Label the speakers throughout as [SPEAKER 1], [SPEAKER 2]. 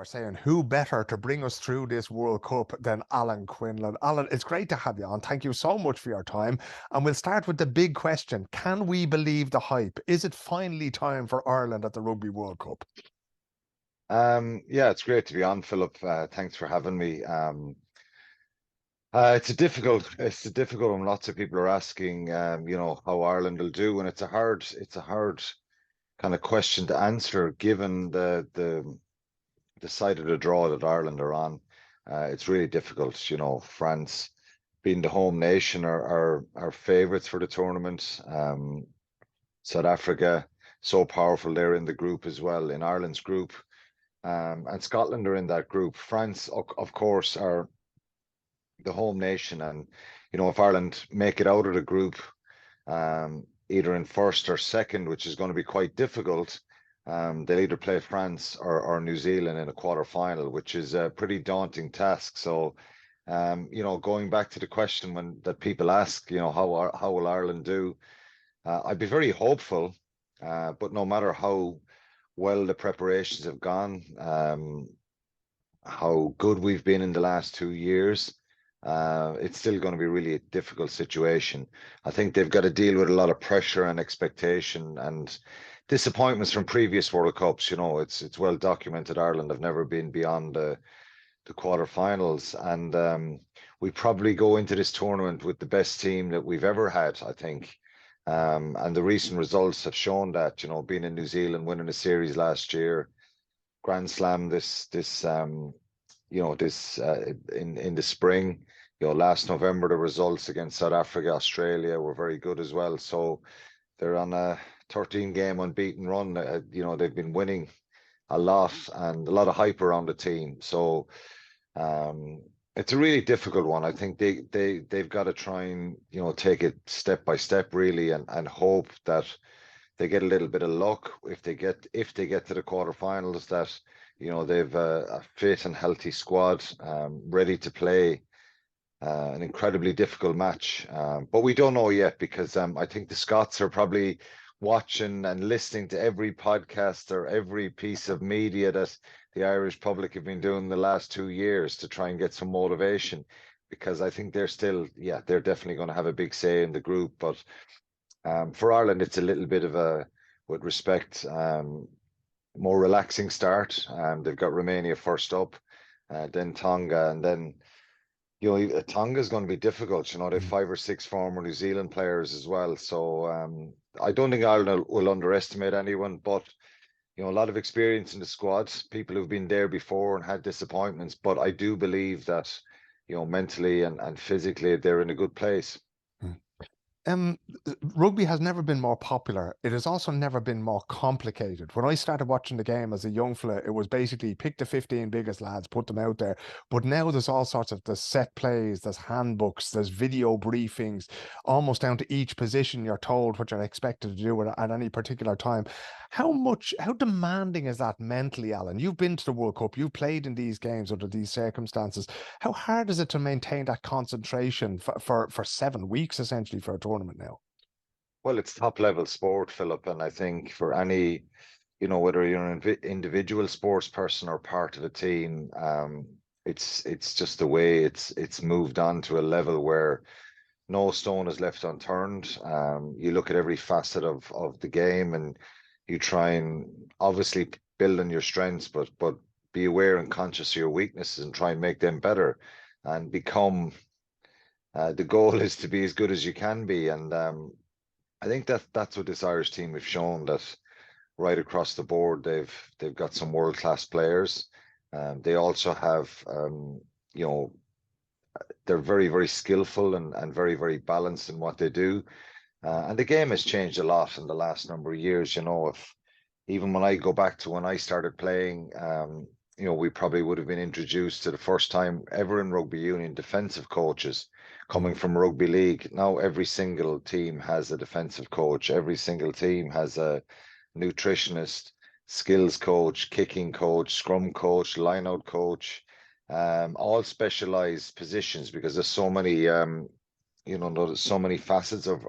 [SPEAKER 1] we're saying who better to bring us through this World Cup than Alan Quinlan. Alan, it's great to have you on. Thank you so much for your time. And we'll start with the big question. Can we believe the hype? Is it finally time for Ireland at the Rugby World Cup?
[SPEAKER 2] Yeah, it's great to be on, Philip. Thanks for having me. It's a difficult one. Lots of people are asking, how Ireland will do, and it's a hard kind of question to answer given the side of the draw that Ireland are on. It's really difficult. France being the home nation are favourites for the tournament. South Africa, so powerful, they're in the group as well, in Ireland's group. And Scotland are in that group. France, of course, are the home nation, and if Ireland make it out of the group, either in first or second, which is going to be quite difficult, they'll either play France or New Zealand in a quarter final, which is a pretty daunting task. So, going back to the question that people ask, how will Ireland do? I'd be very hopeful, but no matter how well the preparations have gone, how good we've been in the last 2 years, it's still going to be really a difficult situation. I think they've got to deal with a lot of pressure and expectation and disappointments from previous World Cups. It's well documented. Ireland have never been beyond the quarterfinals, and we probably go into this tournament with the best team that we've ever had, I think. And the recent results have shown that, being in New Zealand, winning a series last year, Grand Slam in the spring. Last November, the results against South Africa, Australia were very good as well. So they're on a 13-game unbeaten run. They've been winning a lot and a lot of hype around the team. So it's a really difficult one. I think they've got to try and take it step by step really, and hope that they get a little bit of luck if they get to the quarterfinals, that they've a fit and healthy squad ready to play an incredibly difficult match. But we don't know yet, because I think the Scots are probably watching and listening to every podcast or every piece of media that the Irish public have been doing the last 2 years to try and get some motivation, because I think they're definitely going to have a big say in the group. But for Ireland, it's a little bit of a, with respect, more relaxing start. They've got Romania first up, then Tonga, and then Tonga is going to be difficult. They have 5 or 6 former New Zealand players as well. So I don't think Ireland will underestimate anyone, but a lot of experience in the squad, people who've been there before and had disappointments. But I do believe that mentally and physically they're in a good place.
[SPEAKER 1] Rugby has never been more popular. It has also never been more complicated. When I started watching the game as a young fella, it was basically pick the 15 biggest lads, put them out there. But now there's all sorts of, there's set plays, there's handbooks, there's video briefings, almost down to each position you're told what you're expected to do at any particular time. How demanding is that mentally, Alan? You've been to the World Cup, you've played in these games under these circumstances. How hard is it to maintain that concentration for 7 weeks, essentially, for a tournament now?
[SPEAKER 2] Well, it's top level sport, Philip, and I think for any, whether you're an individual sports person or part of a team, it's just the way it's moved on to a level where no stone is left unturned. You look at every facet of the game, and you try and obviously build on your strengths, but be aware and conscious of your weaknesses and try and make them better and become. The goal is to be as good as you can be, and I think that's what this Irish team have shown, that right across the board they've got some world-class players. They also have they're very, very skillful and very, very balanced in what they do. And the game has changed a lot in the last number of years. If even when I go back to when I started playing, we probably would have been introduced to the first time ever in rugby union defensive coaches coming from rugby league. Now every single team has a defensive coach. Every single team has a nutritionist, skills coach, kicking coach, scrum coach, line-out coach, all specialized positions, because there's so many there's so many facets of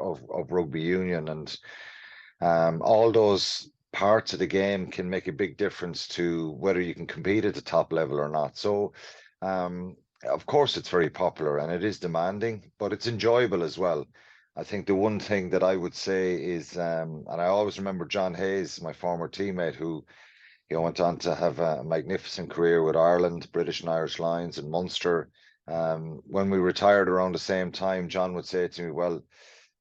[SPEAKER 2] rugby union, and all those parts of the game can make a big difference to whether you can compete at the top level or not. So, of course, it's very popular and it is demanding, but it's enjoyable as well. I think the one thing that I would say is, and I always remember John Hayes, my former teammate, who went on to have a magnificent career with Ireland, British and Irish Lions, and Munster. When we retired around the same time, John would say to me, "Well,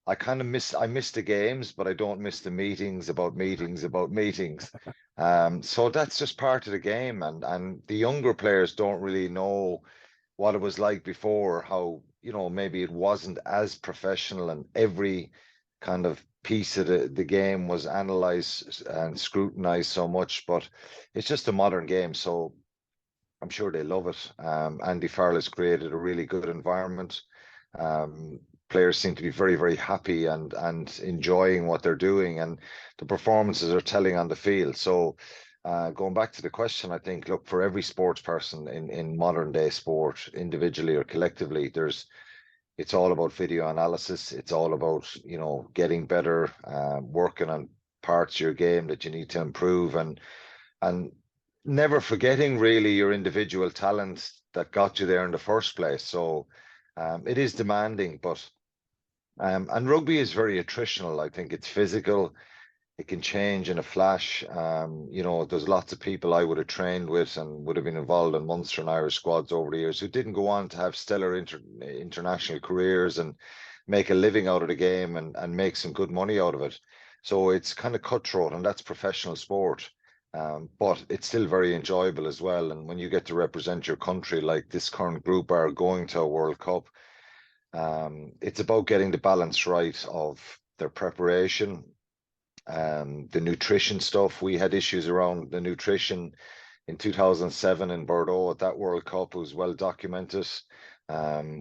[SPEAKER 2] I miss the games, but I don't miss the meetings about meetings about meetings." So that's just part of the game, and the younger players don't really know what it was like before, how, maybe it wasn't as professional and every kind of piece of the game was analyzed and scrutinized so much, but it's just a modern game. So I'm sure they love it. Andy Farrell has created a really good environment. Um, Players seem to be very, very happy and enjoying what they're doing, and the performances are telling on the field. So, going back to the question, I think, look, for every sports person in modern day sport, individually or collectively, it's all about video analysis. It's all about, getting better, working on parts of your game that you need to improve, and never forgetting really your individual talents that got you there in the first place. So, it is demanding, but and rugby is very attritional. I think it's physical. It can change in a flash. There's lots of people I would have trained with and would have been involved in Munster and Irish squads over the years who didn't go on to have stellar international careers and make a living out of the game and make some good money out of it. So it's kind of cutthroat, and that's professional sport. But it's still very enjoyable as well. And when you get to represent your country, like this current group are going to a World Cup, it's about getting the balance right of their preparation, the nutrition stuff. We had issues around the nutrition in 2007 in Bordeaux at that World Cup. It was well documented.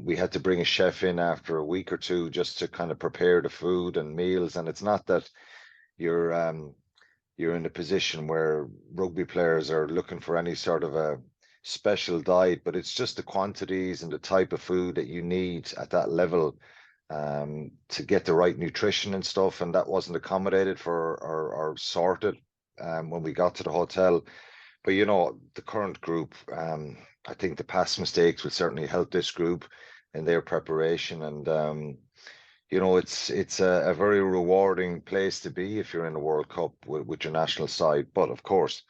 [SPEAKER 2] We had to bring a chef in after a week or two just to kind of prepare the food and meals. And it's not that you're in a position where rugby players are looking for any sort of a special diet, but it's just the quantities and the type of food that you need at that level, to get the right nutrition and stuff. And that wasn't accommodated for or sorted when we got to the hotel. But the current group, I think the past mistakes will certainly help this group in their preparation. And it's a very rewarding place to be if you're in a World Cup with your national side. But of course,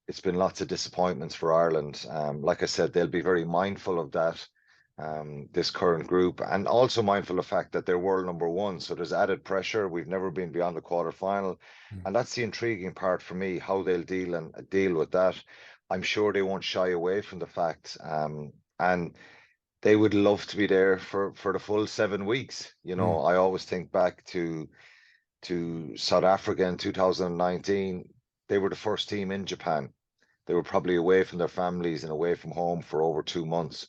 [SPEAKER 2] it's been lots of disappointments for Ireland. Like I said, they'll be very mindful of that, this current group, and also mindful of the fact that they're world number one. So there's added pressure. We've never been beyond the quarterfinal. And that's the intriguing part for me, how they'll deal with that. I'm sure they won't shy away from the fact, and they would love to be there for the full 7 weeks. I always think back to South Africa in 2019. They were the first team in Japan. They were probably away from their families and away from home for over 2 months.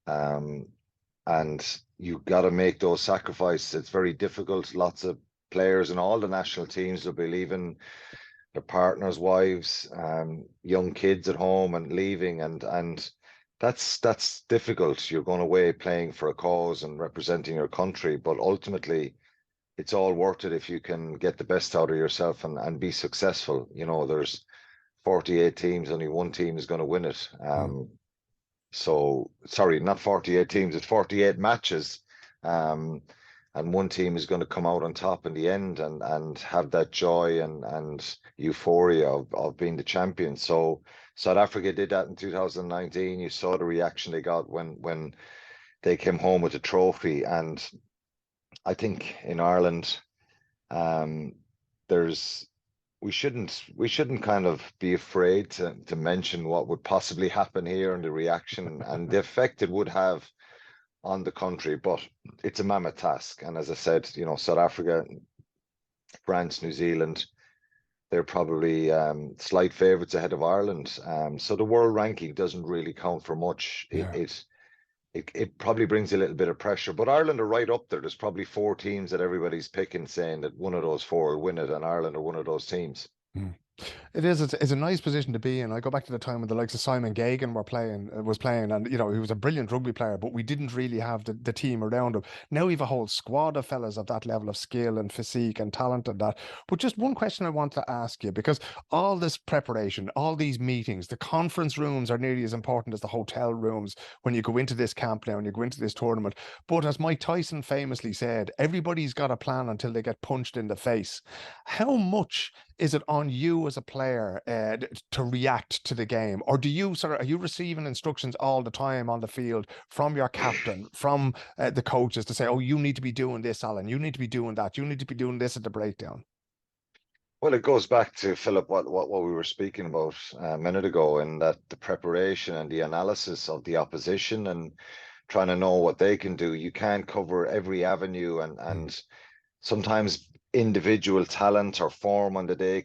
[SPEAKER 2] And you got to make those sacrifices. It's very difficult. Lots of players and all the national teams will be leaving their partners, wives, young kids at home and leaving. And that's difficult. You're going away playing for a cause and representing your country, but ultimately it's all worth it if you can get the best out of yourself and be successful. There's 48 teams, only one team is going to win it. So, sorry, not 48 teams, it's 48 matches. And one team is going to come out on top in the end and have that joy and euphoria of being the champion. So South Africa did that in 2019. You saw the reaction they got when they came home with a trophy. And I think in Ireland, we shouldn't kind of be afraid to mention what would possibly happen here and the reaction and the effect it would have on the country. But it's a mammoth task. And as I said, South Africa, France, New Zealand, they're probably slight favourites ahead of Ireland. So the world ranking doesn't really count for much. It probably brings a little bit of pressure, but Ireland are right up there. There's probably 4 teams that everybody's picking, saying that one of those 4 will win it, and Ireland are one of those teams.
[SPEAKER 1] It is. It's a nice position to be in. I go back to the time when the likes of Simon Gagan was playing, and you know he was a brilliant rugby player, but we didn't really have the team around him. Now we have a whole squad of fellas of that level of skill and physique and talent and that. But just one question I want to ask you, because all this preparation, all these meetings, the conference rooms are nearly as important as the hotel rooms when you go into this camp now and you go into this tournament. But as Mike Tyson famously said, everybody's got a plan until they get punched in the face. How much is it on you as a player to react to the game, or do you sort of are you receiving instructions all the time on the field from your captain, from the coaches to say, "Oh, you need to be doing this, Alan. You need to be doing that. You need to be doing this at the breakdown."
[SPEAKER 2] Well, it goes back to Philip, what we were speaking about a minute ago, and that the preparation and the analysis of the opposition and trying to know what they can do. You can't cover every avenue,
[SPEAKER 1] Mm.
[SPEAKER 2] and sometimes individual talent or form on the day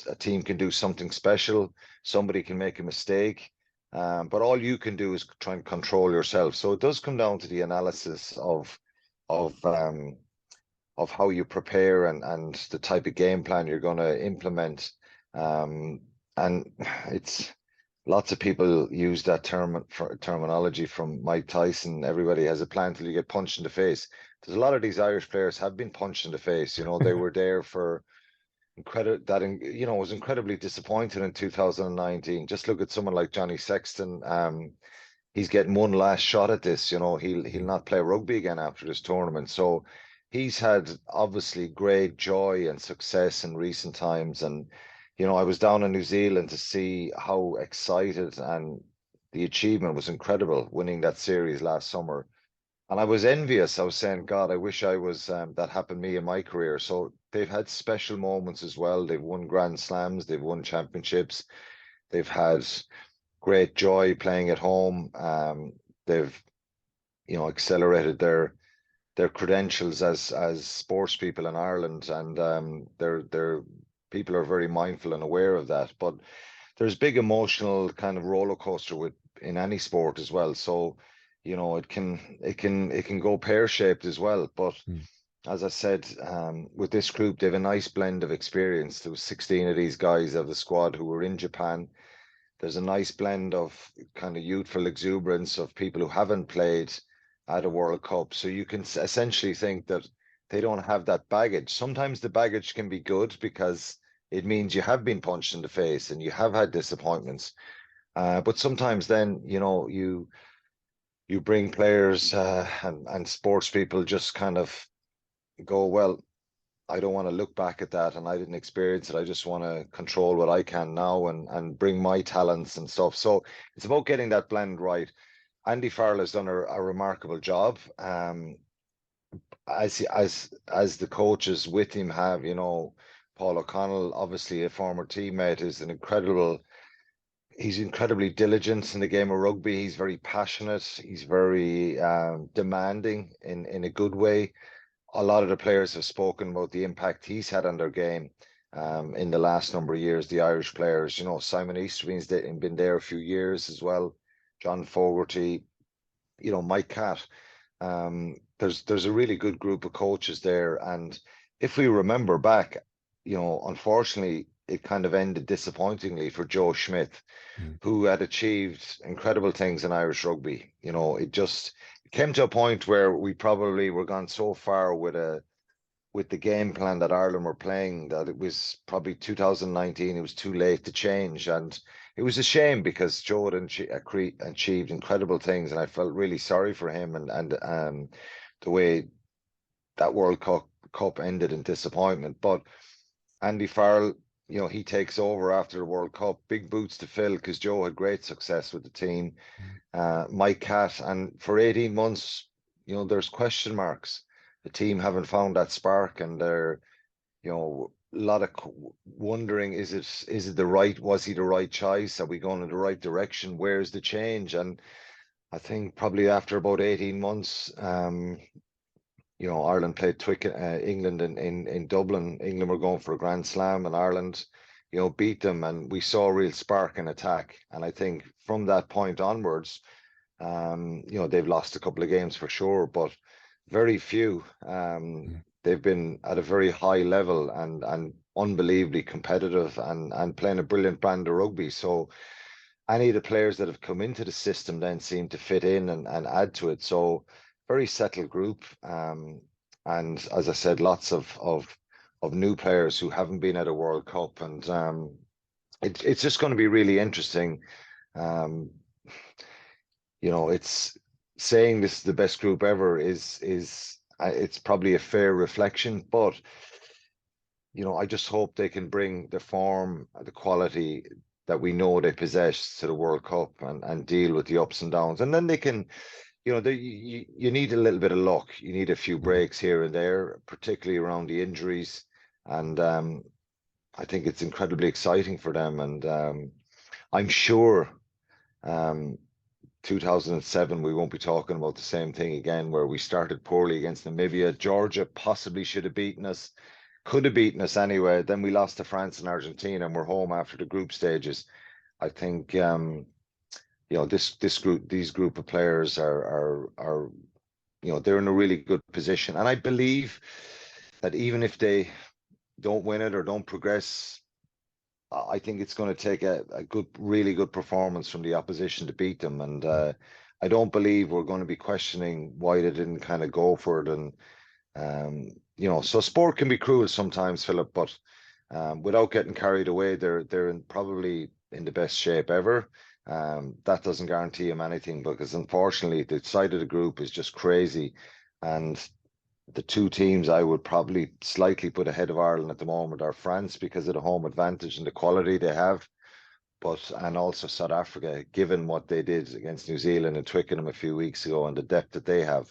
[SPEAKER 2] a team can do something special. Somebody can make a mistake, but all you can do is try and control yourself. So it does come down to the analysis of of how you prepare and the type of game plan you're going to implement. Um, and it's lots of people use that terminology from Mike Tyson. Everybody has a plan till you get punched in the face. There's a lot of these Irish players have been punched in the face. You know, they were there for you know, was incredibly disappointed in 2019. Just look at someone like Johnny Sexton. He's getting one last shot at this. You know, he'll not play rugby again after this tournament. So he's had obviously great joy and success in recent times. And you know, I was down in New Zealand to see how excited, and the achievement was incredible, winning that series last summer. And I was envious. I was saying, God, I wish I was that happened to me in my career. So they've had special moments as well. They've won Grand Slams, they've won championships, they've had great joy playing at home. They've, you know, accelerated their credentials as sports people in Ireland, and their people are very mindful and aware of that. But there's big emotional kind of roller coaster with in any sport as well. So, you know, it can go pear shaped as well. But
[SPEAKER 1] Mm.
[SPEAKER 2] as I said, with this group, they have a nice blend of experience. There was 16 of these guys of the squad who were in Japan. There's a nice blend of kind of youthful exuberance of people who haven't played at a World Cup. So you can essentially think that they don't have that baggage. Sometimes the baggage can be good because it means you have been punched in the face and you have had disappointments. But sometimes then, you know, you bring players and sports people just kind of go, well, I don't want to look back at that and I didn't experience it. I just want to control what I can now and bring my talents and stuff. So it's about getting that blend right. Andy Farrell has done a remarkable job. As the coaches with him have, you know, Paul O'Connell, obviously a former teammate, is an incredible. He's incredibly diligent in the game of rugby. He's very passionate. He's very demanding in a good way. A lot of the players have spoken about the impact he's had on their game in the last number of years. The Irish players, you know, Simon Easterby's been there a few years as well. John Fogarty, you know, Mike Catt. There's a really good group of coaches there, and if we remember back, you know, unfortunately, it kind of ended disappointingly for Joe Schmidt,
[SPEAKER 1] Mm.
[SPEAKER 2] who had achieved incredible things in Irish rugby. You know, it just came to a point where we probably were gone so far with the game plan that Ireland were playing that it was probably 2019. It was too late to change, and it was a shame because Joe had achieved incredible things, and I felt really sorry for him and the way that Cup ended in disappointment. But Andy Farrell, you know, he takes over after the World Cup. Big boots to fill because Joe had great success with the team.
[SPEAKER 1] Mm.
[SPEAKER 2] Mike Catt, and for 18 months, you know, there's question marks. The team haven't found that spark, and they're, you know, a lot of wondering, is it the right, was he the right choice? Are we going in the right direction? Where's the change? And I think probably after about 18 months, you know, Ireland played England in Dublin. England were going for a Grand Slam, and Ireland, you know, beat them, and we saw a real spark in attack. And I think from that point onwards, you know, they've lost a couple of games for sure, but very few.
[SPEAKER 1] Mm.
[SPEAKER 2] they've been at a very high level and unbelievably competitive and playing a brilliant brand of rugby. So any of the players that have come into the system then seem to fit in and add to it. So very settled group. And as I said, lots of new players who haven't been at a World Cup, and it's just going to be really interesting. Um, it's saying this is the best group ever is it's probably a fair reflection, but I just hope they can bring the form, the quality that we know they possess to the World Cup and deal with the ups and downs. And then they can, you need a little bit of luck. You need a few breaks here and there, particularly around the injuries. And I think it's incredibly exciting for them. And I'm sure 2007, we won't be talking about the same thing again, where we started poorly against Namibia. Georgia possibly should have beaten us, could have beaten us anyway. Then we lost to France and Argentina, and we're home after the group stages. I think these group of players are they're in a really good position, and I believe that even if they don't win it or don't progress, I think it's going to take a really good performance from the opposition to beat them. And I don't believe we're going to be questioning why they didn't kind of go for it. And, so sport can be cruel sometimes, Philip, but without getting carried away, they're probably in the best shape ever. That doesn't guarantee them anything, because unfortunately the side of the group is just crazy. And the two teams I would probably slightly put ahead of Ireland at the moment are France, because of the home advantage and the quality they have, and also South Africa, given what they did against New Zealand and Twickenham a few weeks ago and the depth that they have.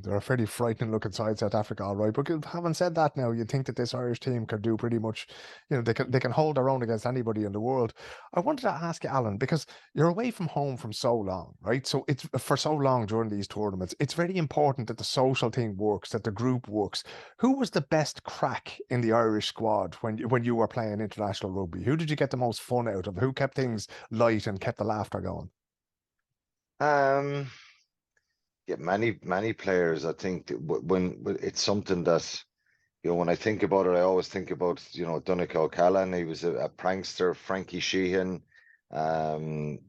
[SPEAKER 1] They're a fairly frightening looking side, South Africa, all right. But having said that, now you think that this Irish team can do pretty much, they can hold their own against anybody in the world. I wanted to ask you, Alan, because you're away from home from so long, right? So it's for so long during these tournaments, it's very important that the social thing works, that the group works. Who was the best crack in the Irish squad when you were playing international rugby? Who did you get the most fun out of? Who kept things light and kept the laughter going?
[SPEAKER 2] Yeah, many players. I think that when it's something that, when I think about it, I always think about, Donegal O'Callaghan. He was a prankster. Frankie Sheehan, Guy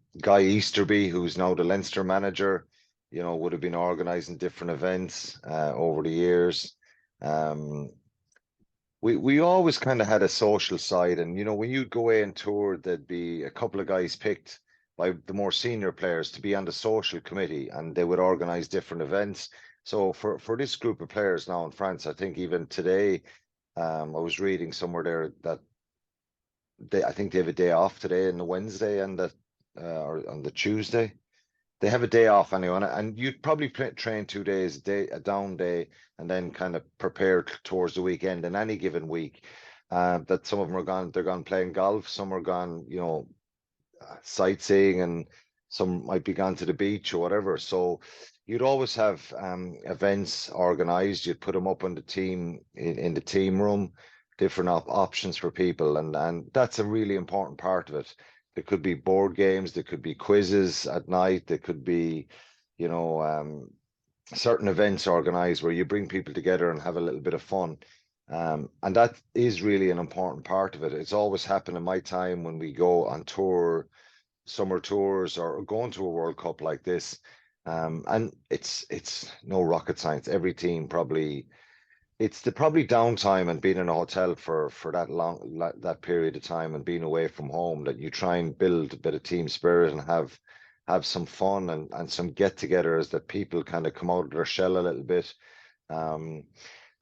[SPEAKER 2] Easterby, who's now the Leinster manager, would have been organising different events over the years. We always kind of had a social side, and when you'd go away and tour, there'd be a couple of guys picked by the more senior players to be on the social committee, and they would organize different events. So for this group of players now in France, I think even today, I was reading somewhere there that I think they have a day off today and the Wednesday and or on the Tuesday. They have a day off anyway, and you'd probably train 2 days, a down day, and then kind of prepare towards the weekend in any given week. That some of them they're gone playing golf, some are gone, sightseeing, and some might be gone to the beach or whatever. So you'd always have events organized. You'd put them up on the team in the team room, different options for people, and that's a really important part of it. There could be board games, there could be quizzes at night, there could be, certain events organized where you bring people together and have a little bit of fun. And that is really an important part of it. It's always happened in my time when we go on tour, summer tours, or going to a World Cup like this. And it's no rocket science. Every team probably, it's the probably downtime and being in a hotel for that period of time and being away from home, that you try and build a bit of team spirit and have some fun and some get-togethers, that people kind of come out of their shell a little bit.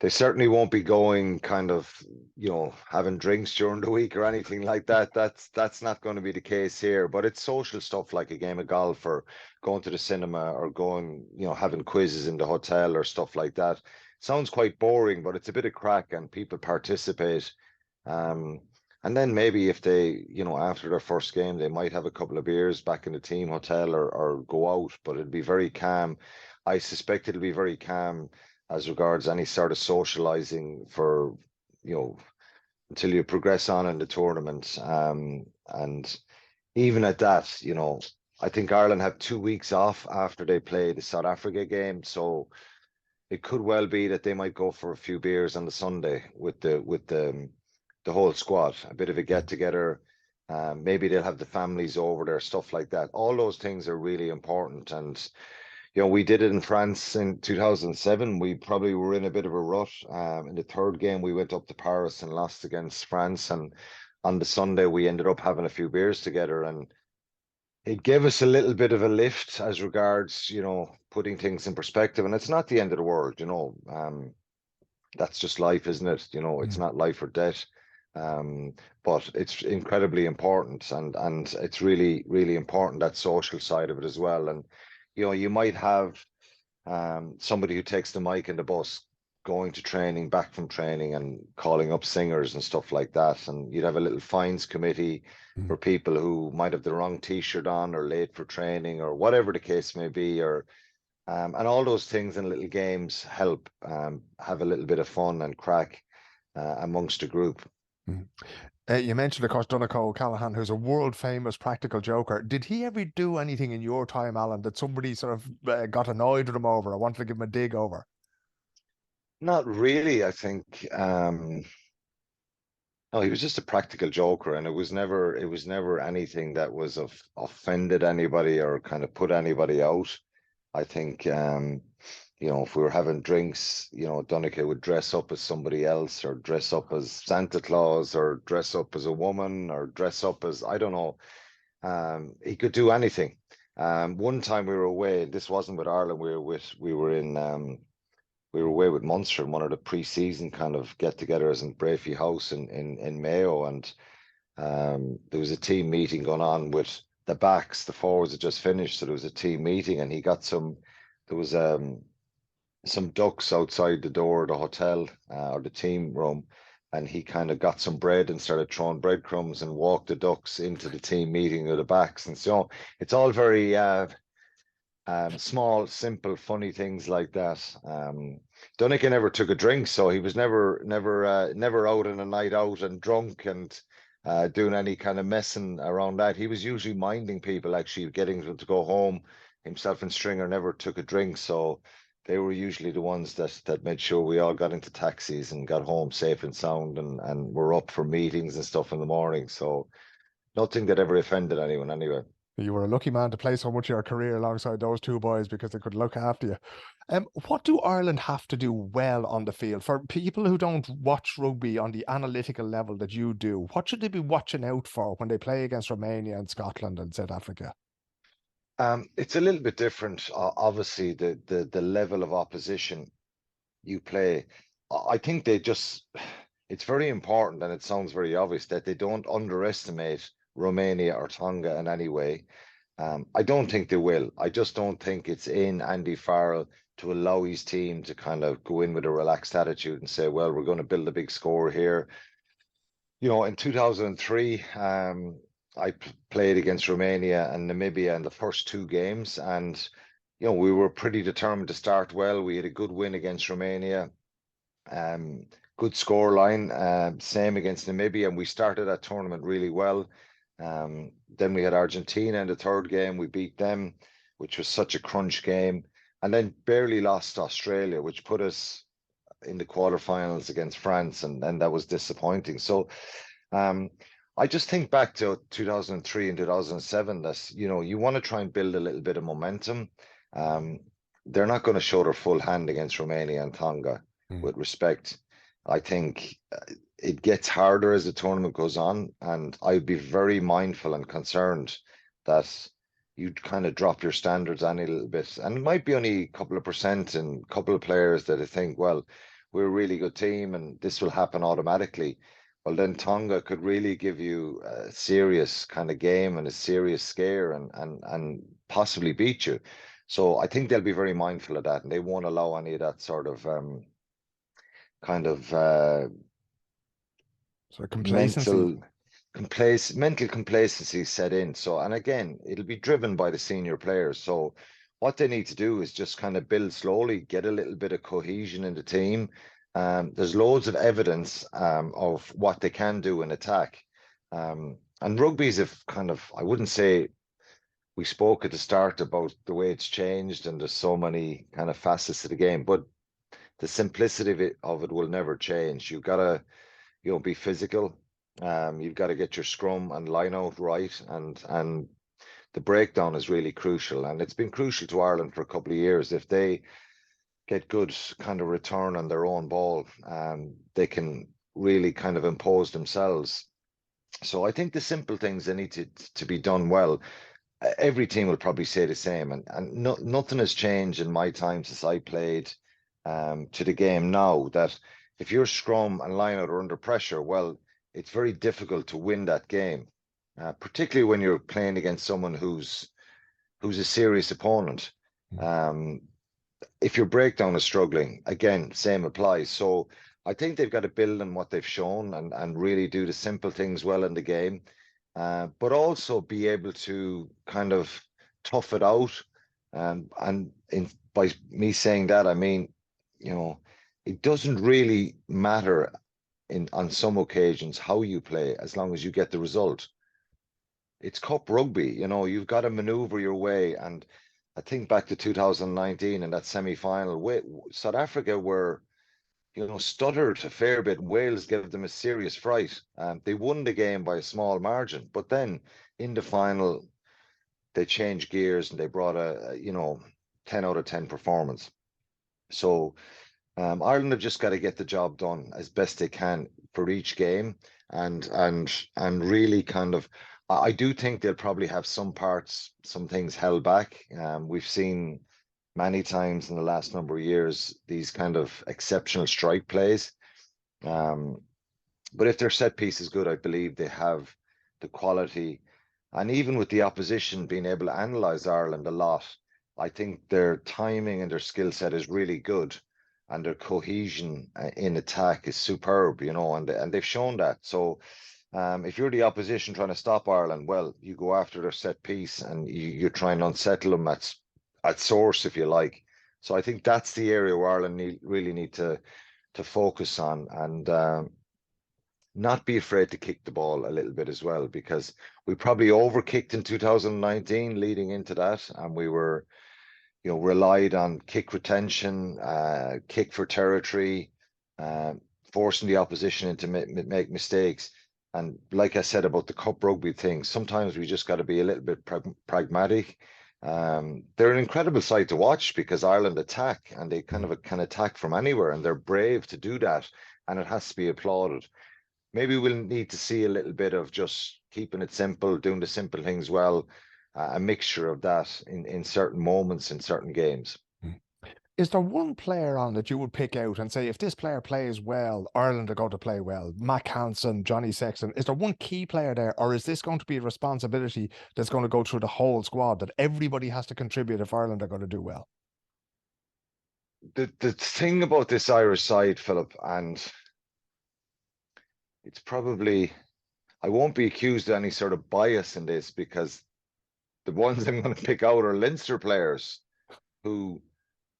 [SPEAKER 2] They certainly won't be going kind of, having drinks during the week or anything like that. That's not going to be the case here. But it's social stuff like a game of golf or going to the cinema or going, having quizzes in the hotel or stuff like that. Sounds quite boring, but it's a bit of crack and people participate. And then maybe if they, after their first game, they might have a couple of beers back in the team hotel or go out, but it'll be very calm. I suspect it'll be very calm as regards any sort of socializing for, until you progress on in the tournament. And even at that, I think Ireland have 2 weeks off after they play the South Africa game. So it could well be that they might go for a few beers on the Sunday with the whole squad, a bit of a get together. Maybe they'll have the families over there, stuff like that. All those things are really important. And we did it in France in 2007. We probably were in a bit of a rut. In the third game, we went up to Paris and lost against France. And on the Sunday, we ended up having a few beers together. And it gave us a little bit of a lift as regards, putting things in perspective. And it's not the end of the world, that's just life, isn't it? It's not life or death. But it's incredibly important, and it's really, really important, that social side of it as well. And you might have somebody who takes the mic in the bus going to training, back from training, and calling up singers and stuff like that. And you'd have a little fines committee for people who might have the wrong t-shirt on or late for training or whatever the case may be, or and all those things and little games help have a little bit of fun and crack amongst the group.
[SPEAKER 1] You mentioned, of course, Donegal Callahan, who's a world famous practical joker. Did he ever do anything in your time, Alan, that somebody sort of got annoyed with him over or wanted to give him a dig over?
[SPEAKER 2] Not really, I think. No, he was just a practical joker, and it was never anything that was offended anybody or kind of put anybody out. I think if we were having drinks, Donegal would dress up as somebody else, or dress up as Santa Claus, or dress up as a woman, or dress up as, I don't know. He could do anything. One time we were away, this wasn't with Ireland, we were away with Munster in one of the pre-season kind of get-togethers in Brafey House in Mayo, and there was a team meeting going on with the backs. The forwards had just finished, so there was a team meeting, and there was some ducks outside the door of the hotel or the team room, and he kind of got some bread and started throwing breadcrumbs and walked the ducks into the team meeting of the backs. And so it's all very small, simple, funny things like that. Donegan never took a drink, so he was never out on a night out and drunk and doing any kind of messing around that. He was usually minding people, actually getting them to go home. Himself and Stringer never took a drink, so they were usually the ones that made sure we all got into taxis and got home safe and sound, and were up for meetings and stuff in the morning. So nothing that ever offended anyone anyway.
[SPEAKER 1] You were a lucky man to play so much of your career alongside those two boys because they could look after you. What do Ireland have to do well on the field? For people who don't watch rugby on the analytical level that you do, what should they be watching out for when they play against Romania and Scotland and South Africa?
[SPEAKER 2] It's a little bit different. Obviously, the level of opposition you play, I think it's very important, and it sounds very obvious, that they don't underestimate Romania or Tonga in any way. I don't think they will. I just don't think it's in Andy Farrell to allow his team to kind of go in with a relaxed attitude and say, well, we're going to build a big score here. In 2003, I played against Romania and Namibia in the first two games, and we were pretty determined to start well. We had a good win against Romania, good score line, same against Namibia, and we started that tournament really well. Then we had Argentina in the third game. We beat them, which was such a crunch game, and then barely lost to Australia, which put us in the quarterfinals against France, and that was disappointing. So I just think back to 2003 and 2007 that, you want to try and build a little bit of momentum. They're not going to show their full hand against Romania and Tonga, with respect. I think it gets harder as the tournament goes on, and I'd be very mindful and concerned that you'd kind of drop your standards any little bit. And it might be only a couple of percent and a couple of players that I think, well, we're a really good team and this will happen automatically. Well, then Tonga could really give you a serious kind of game and a serious scare and possibly beat you. So I think they'll be very mindful of that, and they won't allow any of that sort of
[SPEAKER 1] complacency.
[SPEAKER 2] mental complacency set in. So, and again, it'll be driven by the senior players. So what they need to do is just kind of build slowly, get a little bit of cohesion in the team. There's loads of evidence of what they can do in attack. And rugby's I wouldn't say, we spoke at the start about the way it's changed and there's so many kind of facets of the game, but the simplicity of it will never change. You've got to, you know, be physical. You've got to get your scrum and line out right, and the breakdown is really crucial. And it's been crucial to Ireland for a couple of years. If they get good kind of return on their own ball, they can really kind of impose themselves. So I think the simple things they need to be done well. Every team will probably say the same, and nothing has changed in my time since I played to the game now, that if your scrum and line out are under pressure, well, it's very difficult to win that game, particularly when you're playing against someone who's a serious opponent. If your breakdown is struggling, again, same applies. So I think they've got to build on what they've shown, and really do the simple things well in the game, but also be able to kind of tough it out. By me saying that, I mean, you know, it doesn't really matter on some occasions how you play, as long as you get the result. It's cup rugby, you know, you've got to maneuver your way. And I think back to 2019 and that semi-final, South Africa were, you know, stuttered a fair bit. Wales gave them a serious fright. They won the game by a small margin, but then in the final, they changed gears and they brought a, you know, 10 out of 10 performance. So Ireland have just got to get the job done as best they can for each game, and really kind of. I do think they'll probably have some things held back. We've seen many times in the last number of years these kind of exceptional strike plays. But if their set piece is good, I believe they have the quality. And even with the opposition being able to analyze Ireland a lot, I think their timing and their skill set is really good, and their cohesion in attack is superb, you know, and they've shown that. So if you're the opposition trying to stop Ireland, well, you go after their set piece and you try and unsettle them at source, if you like. So I think that's the area where Ireland really need to focus on, and not be afraid to kick the ball a little bit as well, because we probably overkicked in 2019 leading into that, and we were, you know, relied on kick retention, kick for territory, forcing the opposition into make mistakes. And like I said about the cup rugby thing, sometimes we just got to be a little bit pragmatic. They're an incredible sight to watch because Ireland attack, and they kind of can attack from anywhere, and they're brave to do that, and it has to be applauded. Maybe we'll need to see a little bit of just keeping it simple, doing the simple things well, a mixture of that in certain moments in certain games.
[SPEAKER 1] Is there one player on that you would pick out and say, if this player plays well, Ireland are going to play well? Mac Hansen, Johnny Sexton. Is there one key player there, or is this going to be a responsibility that's going to go through the whole squad, that everybody has to contribute if Ireland are going to do well?
[SPEAKER 2] The thing about this Irish side, Philip, and it's probably, I won't be accused of any sort of bias in this, because the ones I'm going to pick out are Leinster players who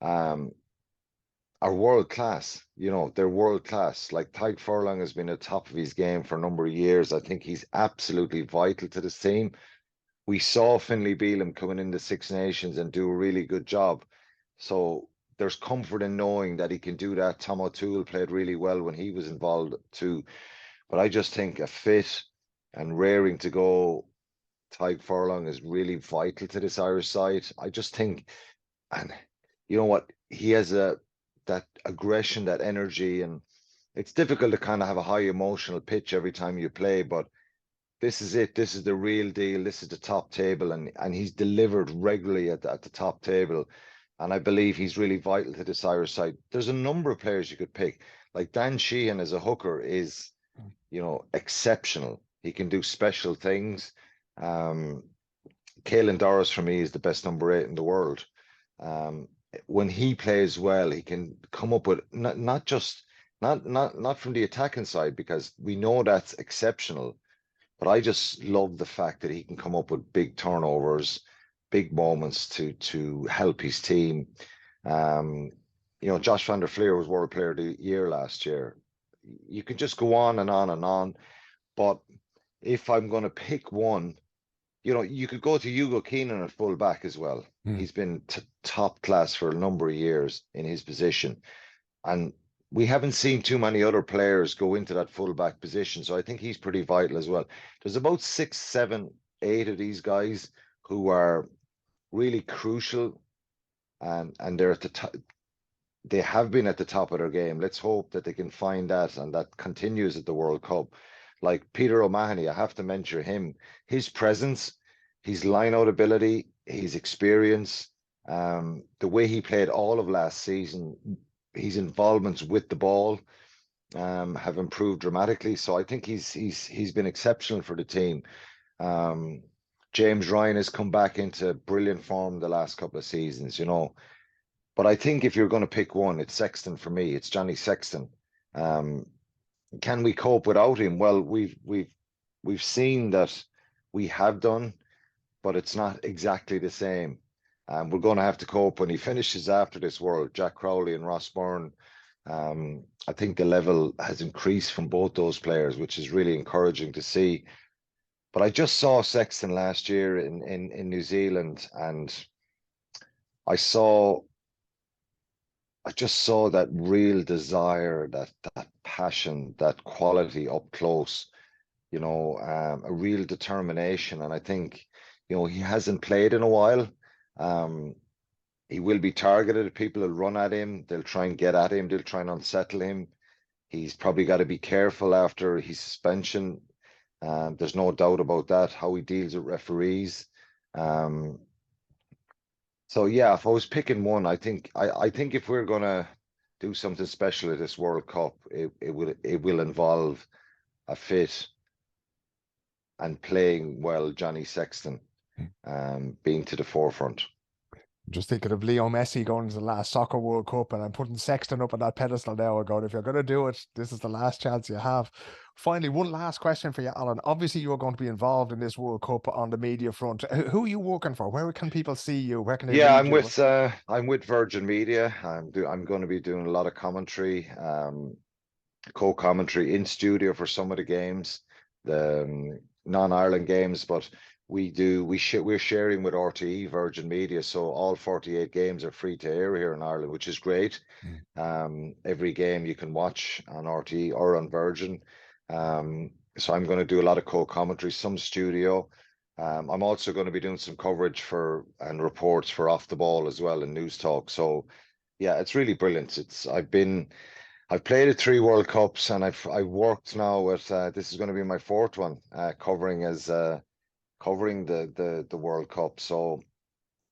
[SPEAKER 2] are world class. You know, they're world class. Like Tadhg Furlong has been at the top of his game for a number of years. I think he's absolutely vital to this team. We saw Finlay Bealham coming in the Six Nations and do a really good job. So there's comfort in knowing that he can do that. Tom O'Toole played really well when he was involved too. But I just think a fit and raring to go Tadhg Furlong is really vital to this Irish side. I just think, and you know what, he has that aggression, that energy, and it's difficult to kind of have a high emotional pitch every time you play, but this is it. This is the real deal. This is the top table, and he's delivered regularly at the top table. And I believe he's really vital to this Irish side. There's a number of players you could pick. Like Dan Sheehan as a hooker is, you know, exceptional. He can do special things. Caelan Doris for me is the best number 8 in the world. When he plays well, he can come up with not from the attacking side, because we know that's exceptional. But I just love the fact that he can come up with big turnovers, big moments to help his team. You know, Josh van der Fleer was World Player of the Year last year. You can just go on and on and on. But if I'm going to pick one, you know, you could go to Hugo Keenan at full back as well. He's been top class for a number of years in his position. And we haven't seen too many other players go into that fullback position. So I think he's pretty vital as well. There's about 6, 7, 8 of these guys who are really crucial, and they're at the top. They have been at the top of their game. Let's hope that they can find that and that continues at the World Cup. Like Peter O'Mahony, I have to mention him. His presence, his line out ability, his experience, the way he played all of last season, his involvements with the ball have improved dramatically. So I think he's been exceptional for the team. Um, James Ryan has come back into brilliant form the last couple of seasons, you know. But I think if you're going to pick one, it's Sexton for me. It's Johnny Sexton. Um, can we cope without him? Well, we've seen that we have done, but it's not exactly the same. We're going to have to cope when he finishes after this World. Jack Crowley and Ross Byrne. I think the level has increased from both those players, which is really encouraging to see. But I just saw Sexton last year in New Zealand, and I saw I just saw that real desire, that passion, that quality up close, you know, a real determination. And I think, you know, he hasn't played in a while. Um, he will be targeted. People will run at him. They'll try and get at him. They'll try and unsettle him. He's probably got to be careful after his suspension. There's no doubt about that, how he deals with referees. Um, So yeah, if I was picking one, I think if we're gonna do something special at this World Cup, it will involve a fit and playing well Johnny Sexton, being to the forefront.
[SPEAKER 1] Just thinking of Leo Messi going to the last Soccer World Cup, and I'm putting Sexton up on that pedestal now. I'm going, if you're going to do it, this is the last chance you have. Finally, one last question for you, Alan. Obviously, you're going to be involved in this World Cup on the media front. Who are you working for? Where can people see you? Where can they
[SPEAKER 2] Yeah,
[SPEAKER 1] read you?
[SPEAKER 2] I'm with Virgin Media. I'm going to be doing a lot of commentary, co-commentary in studio for some of the games, the non-Ireland games, but we're sharing with RTE Virgin Media, so all 48 games are free to air here in Ireland, which is great.
[SPEAKER 1] Mm.
[SPEAKER 2] Every game you can watch on RTE or on Virgin. So I'm going to do a lot of co-commentary, some studio. I'm also going to be doing some coverage for and reports for Off the Ball as well in News Talk. So yeah, it's really brilliant. I've played at 3 World Cups, and I've worked now with this is going to be my fourth one, covering the World Cup. So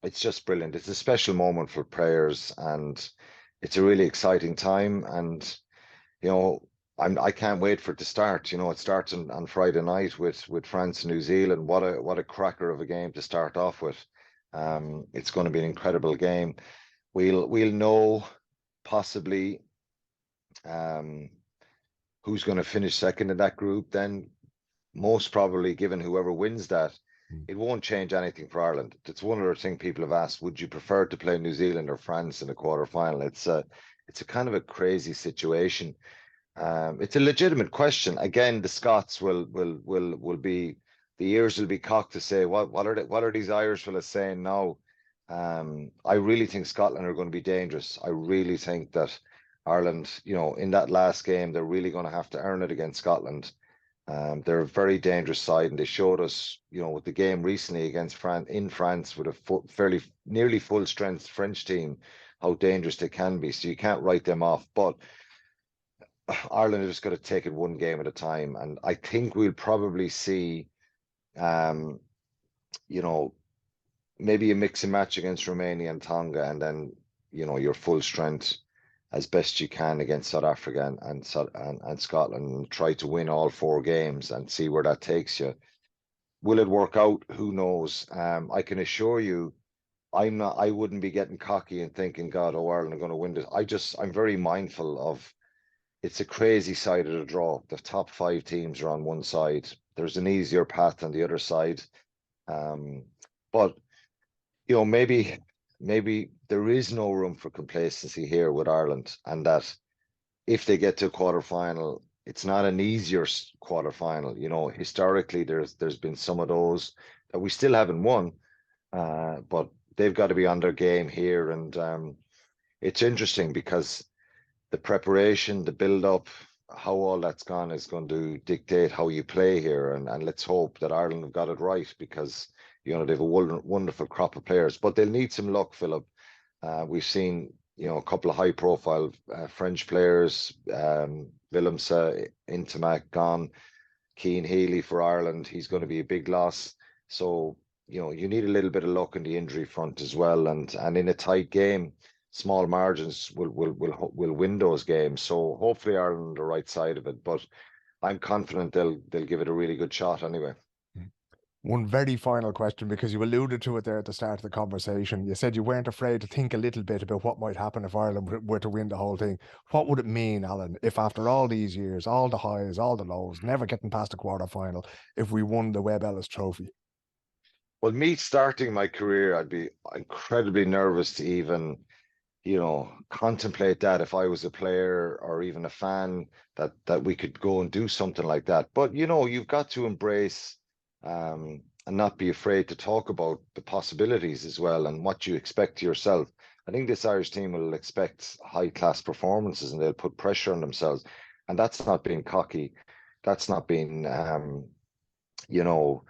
[SPEAKER 2] it's just brilliant. It's a special moment for players, and it's a really exciting time. And you know, I can't wait for it to start. You know, it starts on Friday night with France and New Zealand. What a cracker of a game to start off with. It's going to be an incredible game. We'll know possibly um, who's going to finish second in that group, then most probably, given whoever wins that,
[SPEAKER 1] Mm.
[SPEAKER 2] it won't change anything for Ireland. It's one other thing people have asked: would you prefer to play New Zealand or France in a quarter final? It's a kind of a crazy situation. It's a legitimate question. Again, the Scots will be the ears will be cocked to say what are these Irish fellas saying now? I really think Scotland are going to be dangerous. I really think that Ireland, you know, in that last game, they're really going to have to earn it against Scotland. They're a very dangerous side, and they showed us, you know, with the game recently against France in France with a fairly nearly full strength French team, how dangerous they can be. So you can't write them off. But Ireland are just going to take it one game at a time, and I think we'll probably see, um, you know, maybe a mix and match against Romania and Tonga, and then you know your full strength as best you can against South Africa and Scotland, and try to win all 4 games and see where that takes you. Will it work out? Who knows? I can assure you, I wouldn't be getting cocky and thinking, God, oh, Ireland are going to win this. I'm very mindful of. It's a crazy side of the draw. The top 5 teams are on one side. There's an easier path on the other side. Um, but you know, maybe there is no room for complacency here with Ireland, and that if they get to a quarter final, it's not an easier quarter final. You know, historically, there's been some of those that we still haven't won, but they've got to be on their game here, and it's interesting because the preparation, the build up, how all that's gone is going to dictate how you play here. And let's hope that Ireland have got it right, because, you know, they have a wonderful crop of players, but they'll need some luck, Philip. We've seen, you know, a couple of high profile French players, Willemse, Intermac gone, Keane Healy for Ireland. He's going to be a big loss. So, you know, you need a little bit of luck in the injury front as well. And in a tight game, small margins will win those games. So hopefully Ireland on the right side of it. But I'm confident they'll give it a really good shot anyway.
[SPEAKER 1] One very final question, because you alluded to it there at the start of the conversation. You said you weren't afraid to think a little bit about what might happen if Ireland were to win the whole thing. What would it mean, Alan, if after all these years, all the highs, all the lows, never getting past the quarter final, if we won the Webb Ellis Trophy?
[SPEAKER 2] Well, me starting my career, I'd be incredibly nervous to even, you know, contemplate that if I was a player or even a fan, that we could go and do something like that. But, you know, you've got to embrace and not be afraid to talk about the possibilities as well and what you expect to yourself. I think this Irish team will expect high class performances, and they'll put pressure on themselves. And that's not being cocky. That's not being, you know,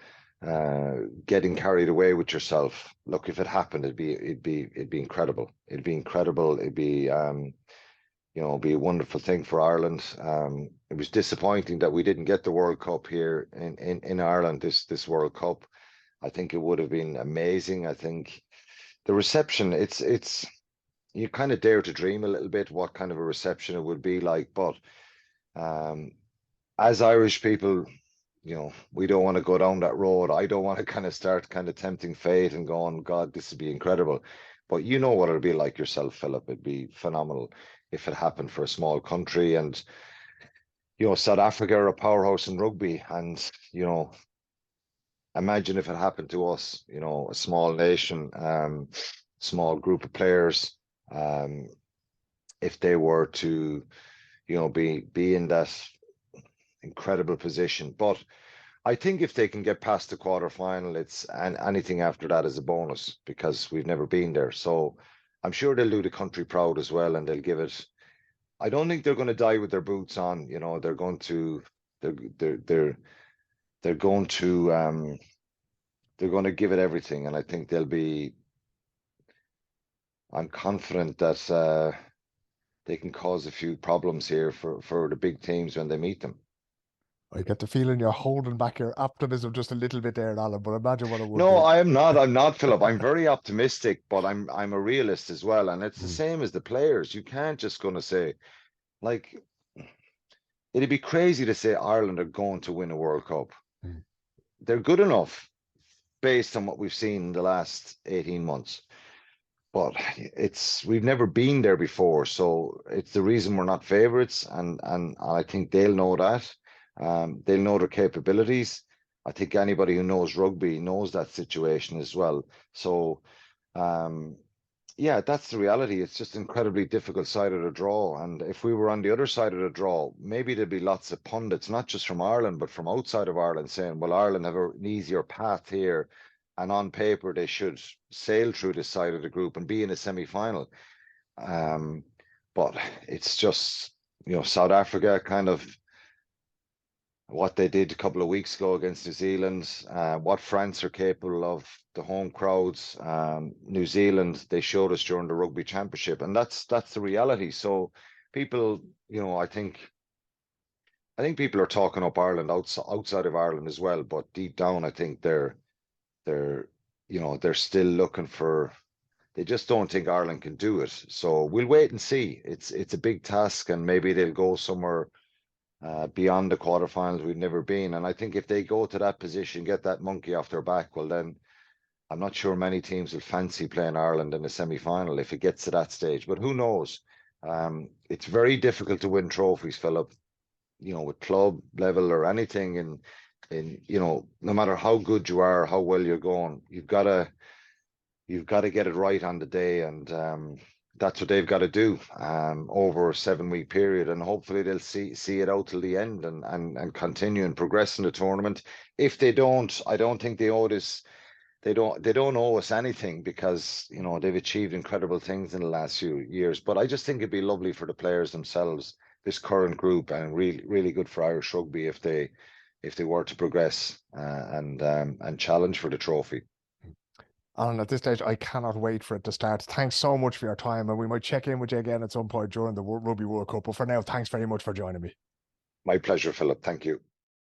[SPEAKER 2] getting carried away with yourself. Look, if it happened, it'd be incredible. It'd be incredible. It'd be, you know, be a wonderful thing for Ireland. It was disappointing that we didn't get the World Cup here in Ireland, this World Cup. I think it would have been amazing. I think the reception, it's you kind of dare to dream a little bit what kind of a reception it would be like. But as Irish people, you know, we don't want to go down that road. I don't want to kind of start kind of tempting fate and going, God, this would be incredible. But you know what it'd be like yourself, Philip. It'd be phenomenal if it happened for a small country. And, you know, South Africa are a powerhouse in rugby. And, you know, imagine if it happened to us, you know, a small nation, small group of players, if they were to, you know, be in that incredible position. But I think if they can get past the quarter final, and anything after that is a bonus, because we've never been there. So I'm sure they'll do the country proud as well, and they'll give it. I don't think they're going to die with their boots on. You know, they're going to give it everything, and I think they'll be. I'm confident that they can cause a few problems here for the big teams when they meet them.
[SPEAKER 1] I get the feeling you're holding back your optimism just a little bit there, Alan, but imagine what it would
[SPEAKER 2] No,
[SPEAKER 1] be.
[SPEAKER 2] I am not. I'm not, Philip. I'm very optimistic, but I'm a realist as well. And it's the same as the players. You can't just gonna say, like, it'd be crazy to say Ireland are going to win a World Cup. They're good enough based on what we've seen in the last 18 months. But we've never been there before. So it's the reason we're not favourites. And I think they'll know that. They'll know their capabilities. I think anybody who knows rugby knows that situation as well. So, yeah, that's the reality. It's just incredibly difficult side of the draw. And if we were on the other side of the draw, maybe there'd be lots of pundits, not just from Ireland, but from outside of Ireland, saying, well, Ireland have an easier path here. And on paper, they should sail through this side of the group and be in a semi-final. But it's just, you know, South Africa kind of what they did a couple of weeks ago against New Zealand, what France are capable of, the home crowds, New Zealand, they showed us during the Rugby Championship, and that's the reality. So people, you know, I think people are talking up Ireland outside of Ireland as well, but deep down, I think they're you know, they're still looking for. They just don't think Ireland can do it. So we'll wait and see. It's a big task, and maybe they'll go somewhere beyond the quarterfinals we've never been. And I think if they go to that position, get that monkey off their back, well, then I'm not sure many teams will fancy playing Ireland in a semi-final if it gets to that stage. But who knows? It's very difficult to win trophies, Philip. You know, with club level or anything, in you know, no matter how good you are, how well you're going, you've got to get it right on the day, and that's what they've got to do over a 7-week period, and hopefully they'll see it out till the end and continue and progress in the tournament. If they don't, I don't think they owe this they don't owe us anything because, you know, they've achieved incredible things in the last few years. But I just think it'd be lovely for the players themselves, this current group, and really good for Irish rugby if they were to progress and challenge for the trophy.
[SPEAKER 1] And at this stage, I cannot wait for it to start. Thanks so much for your time, and we might check in with you again at some point during the Rugby World Cup. But for now, thanks very much for joining me.
[SPEAKER 2] My pleasure, Philip. Thank you.